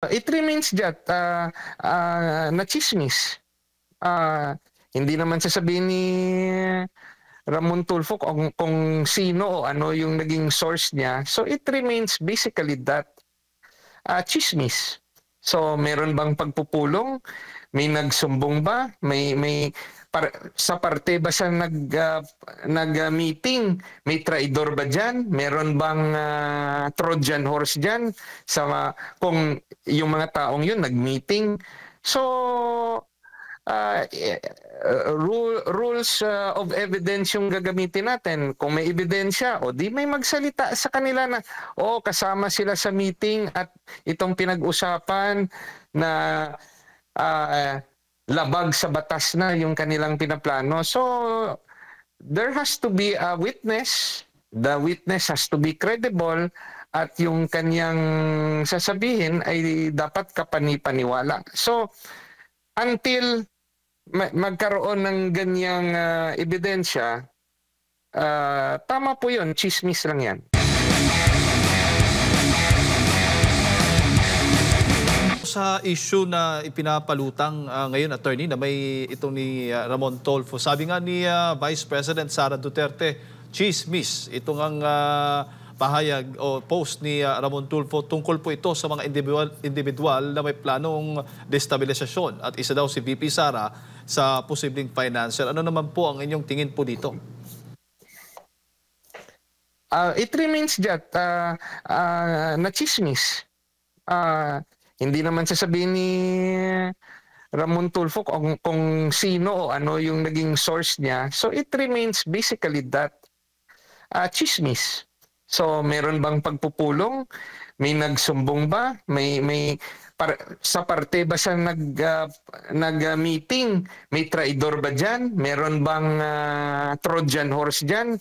It remains that na chismis. Hindi naman sasabihin ni Ramon Tulfo kung sino o ano yung naging source niya. So it remains basically that chismis. So meron bang pagpupulong? May nagsumbong ba? Sa parte ba siya nag-meeting? May traidor ba dyan? Meron bang Trojan horse dyan? Kung yung mga taong yun nag-meeting? So, rules of evidence yung gagamitin natin. Kung may ebidensya, o di may magsalita sa kanila na, kasama sila sa meeting at itong pinag-usapan na labag sa batas na yung kanilang pinaplano. So, there has to be a witness. The witness has to be credible at yung kanyang sasabihin ay dapat kapani-paniwala. So, until magkaroon ng ganyang ebidensya, tama po yun, chismis lang yan. Sa issue na ipinapalutang ngayon, attorney, na may itong ni Ramon Tulfo. Sabi nga ni Vice President Sara Duterte, chismis. Itong ang pahayag o post ni Ramon Tulfo. Tungkol po ito sa mga individual na may planong destabilisasyon. At isa daw si VP Sara sa posibleng financial. Ano naman po ang inyong tingin po dito? It remains that na chismis. Hindi naman sasabihin ni Ramon Tulfo kung sino o ano yung naging source niya. So it remains basically that chismis. So meron bang pagpupulong? May nagsumbong ba? Sa parte ba siya nag-meeting? May traidor ba dyan? Meron bang Trojan horse dyan?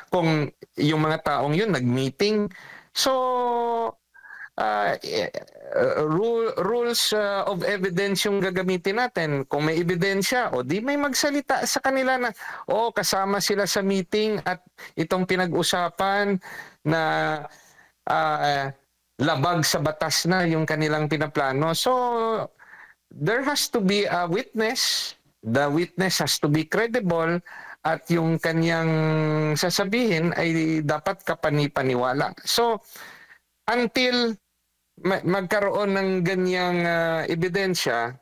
Kung yung mga taong yun nag-meeting? So, rules of evidence yung gagamitin natin. Kung may ebidensya, o di may magsalita sa kanila na, kasama sila sa meeting at itong pinag-usapan na labag sa batas na yung kanilang pinaplano. So, there has to be a witness. The witness has to be credible at yung kanyang sasabihin ay dapat kapani-paniwala. So, until magkaroon ng ganyang ebidensya,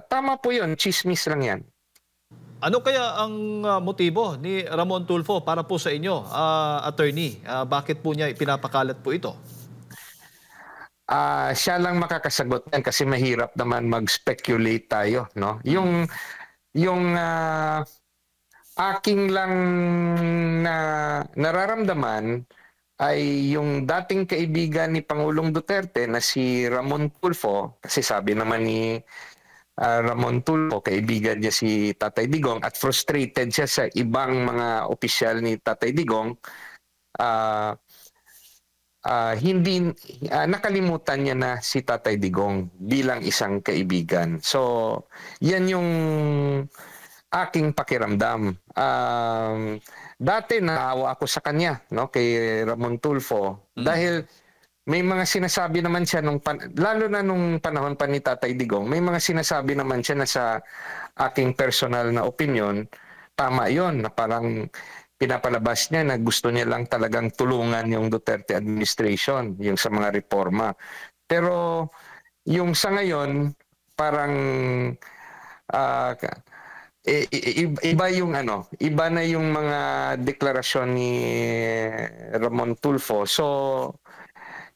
tama po yun, chismis lang yan. Ano kaya ang motibo ni Ramon Tulfo para po sa inyo, attorney? Bakit po niya ipinapakalat po ito? Siya lang makakasagot yan kasi mahirap naman mag-speculate tayo, no? Yung aking lang na nararamdaman ay yung dating kaibigan ni Pangulong Duterte na si Ramon Tulfo, kasi sabi naman ni Ramon Tulfo, kaibigan niya si Tatay Digong at frustrated siya sa ibang mga opisyal ni Tatay Digong, hindi nakalimutan niya na si Tatay Digong bilang isang kaibigan. So, yan yung aking pakiramdam. Dati naawa ako sa kanya, no, kay Ramon Tulfo, dahil may mga sinasabi naman siya lalo na nung panahon pa ni Tatay Digong, may mga sinasabi naman siya na sa aking personal na opinion, tama 'yon, na parang pinapalabas niya na gusto niya lang talagang tulungan yung Duterte administration, yung sa mga reforma. Pero yung sa ngayon, parang iba yung iba na yung mga deklarasyon ni Ramon Tulfo. So,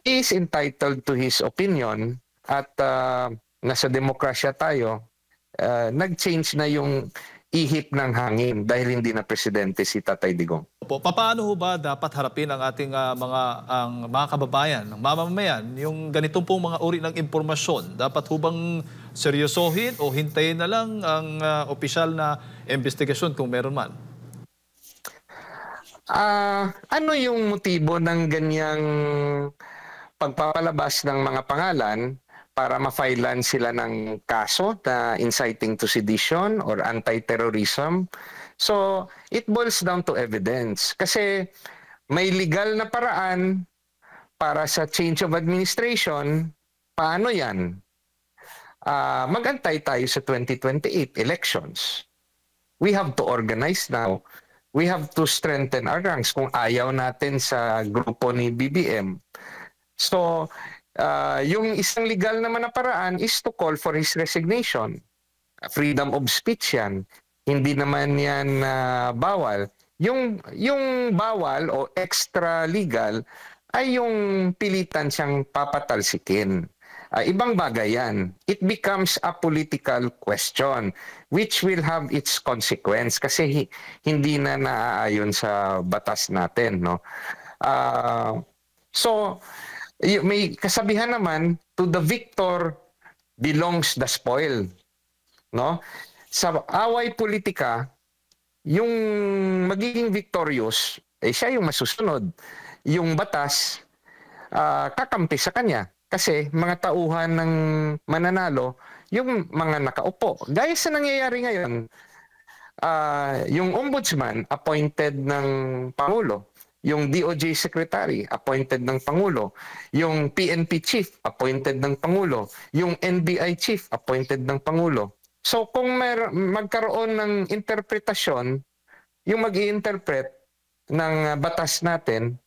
he is entitled to his opinion at nasa demokrasya tayo. Nag-change na yung ihip ng hangin dahil hindi na presidente si Tatay Digong. Paano ho ba dapat harapin ang ating mga kababayan, ng mamamayan, yung ganitong pong mga uri ng impormasyon? Dapat ho bang seryosohin o hintayin na lang ang opisyal na investigasyon kung meron man? Ano yung motibo ng ganyang pagpapalabas ng mga pangalan para ma-filean sila ng kaso na inciting to sedition or anti-terrorism? So, it boils down to evidence. Kasi may legal na paraan para sa change of administration, paano yan? Magantay tayo sa 2028 elections. We have to organize now. We have to strengthen our ranks kung ayaw natin sa grupo ni BBM. So, yung isang legal naman na paraan is to call for his resignation. Freedom of speech yan. Hindi naman yan bawal. Yung bawal o extra legal ay yung pilitan siyang papatalsikin. Ibang bagay yan. It becomes a political question which will have its consequence kasi hindi na naaayon sa batas natin. No? So, may kasabihan naman, to the victor belongs the spoil. No? Sa away politika, yung magiging victorious, siya yung masusunod. Yung batas, kakampi sa kanya. Kasi mga tauhan ng mananalo, yung mga nakaupo. Gaya sa nangyayari ngayon, yung ombudsman appointed ng Pangulo, yung DOJ Secretary appointed ng Pangulo, yung PNP Chief appointed ng Pangulo, yung NBI Chief appointed ng Pangulo. So kung magkaroon ng interpretasyon, yung mag-i-interpret ng batas natin,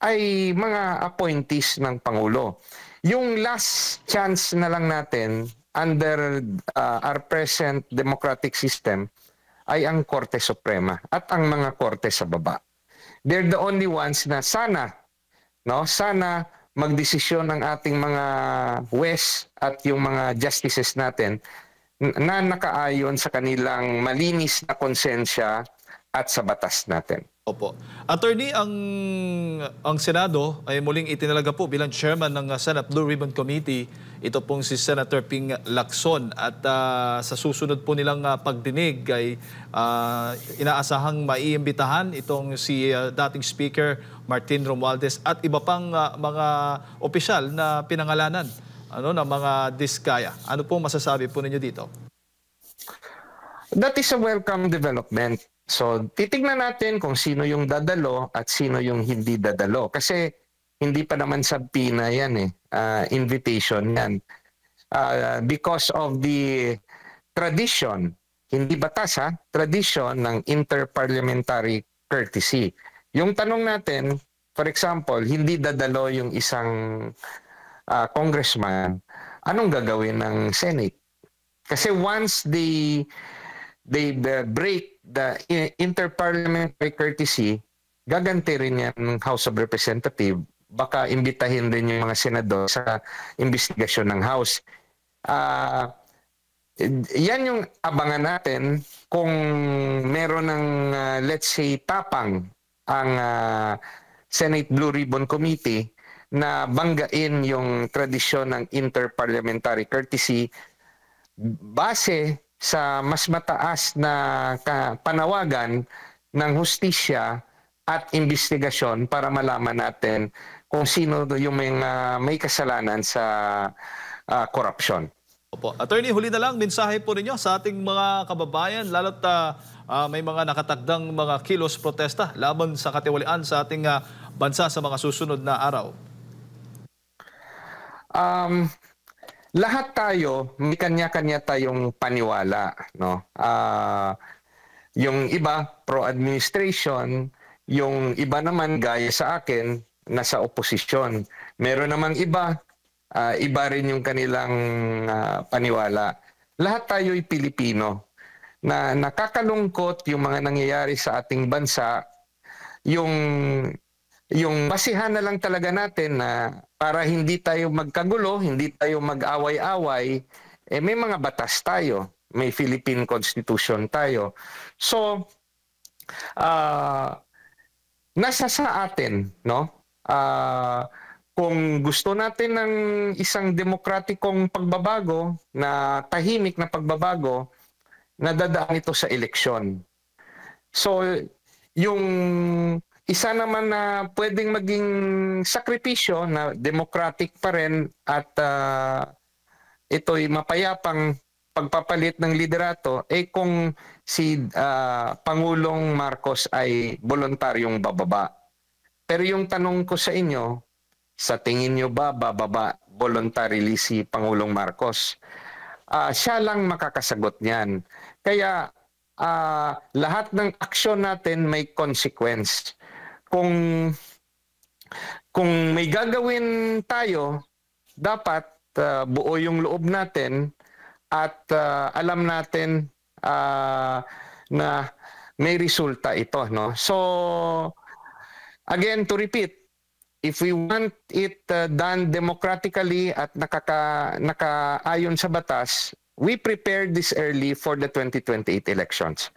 ay mga appointees ng Pangulo. Yung last chance na lang natin under our present democratic system ay ang Korte Suprema at ang mga korte sa baba. They're the only ones na sana magdesisyon ng ating mga huwes at yung mga justices natin na nakaayon sa kanilang malinis na konsensya at sa batas natin. Opo. Attorney, ang Senado ay muling itinalaga po bilang chairman ng Senate Blue Ribbon Committee. Ito pong si Senator Ping Lacson at sa susunod po nilang pagdinig ay inaasahang maiimbitahan itong si dating Speaker Martin Romualdez at iba pang mga opisyal na pinangalanan ng mga diskaya. Ano pong masasabi po ninyo dito? That is a welcome development. So, titignan natin kung sino yung dadalo at sino yung hindi dadalo. Kasi hindi pa naman sabpina yan invitation yan. Because of the tradition, hindi batas tradition ng interparliamentary courtesy. Yung tanong natin, for example, hindi dadalo yung isang congressman, anong gagawin ng Senate? Kasi once they break the interparliamentary courtesy, gaganti rin yan ng House of Representatives. Baka imbitahin rin yung mga senador sa investigasyon ng House. Yan yung abangan natin kung meron ng, let's say, tapang ang Senate Blue Ribbon Committee na banggain yung tradisyon ng interparliamentary courtesy base sa mas mataas na panawagan ng hustisya at investigasyon para malaman natin kung sino yung may kasalanan sa korupsyon. Opo. Attorney, huli na lang, mensahe po ninyo sa ating mga kababayan, lalo't may mga nakatagdang mga kilos protesta laban sa katiwalian sa ating bansa sa mga susunod na araw. Lahat tayo, may kanya-kanya tayong paniwala. No? Yung iba, pro-administration. Yung iba naman, gaya sa akin, nasa oposisyon. Meron namang iba, iba rin yung kanilang paniwala. Lahat tayo'y Pilipino. Na nakakalungkot yung mga nangyayari sa ating bansa, yung basihan na lang talaga natin na para hindi tayo magkagulo, hindi tayo mag-away-away, may mga batas tayo. May Philippine Constitution tayo. So, nasa sa atin, no? Kung gusto natin ng isang demokratikong pagbabago, na tahimik na pagbabago, nadadaan ito sa eleksyon. So, yung isa naman na pwedeng maging sakripisyo na democratic pa rin at ito'y mapayapang pagpapalit ng liderato, kung si Pangulong Marcos ay voluntaryong bababa. Pero yung tanong ko sa inyo, Sa tingin nyo ba bababa voluntarily si Pangulong Marcos? Siya lang makakasagot niyan. Kaya lahat ng aksyon natin may consequence. Kung may gagawin tayo, dapat buo yung loob natin at alam natin na may resulta ito, no? So again, to repeat, if we want it done democratically at nakaayon sa batas, we prepared this early for the 2028 elections.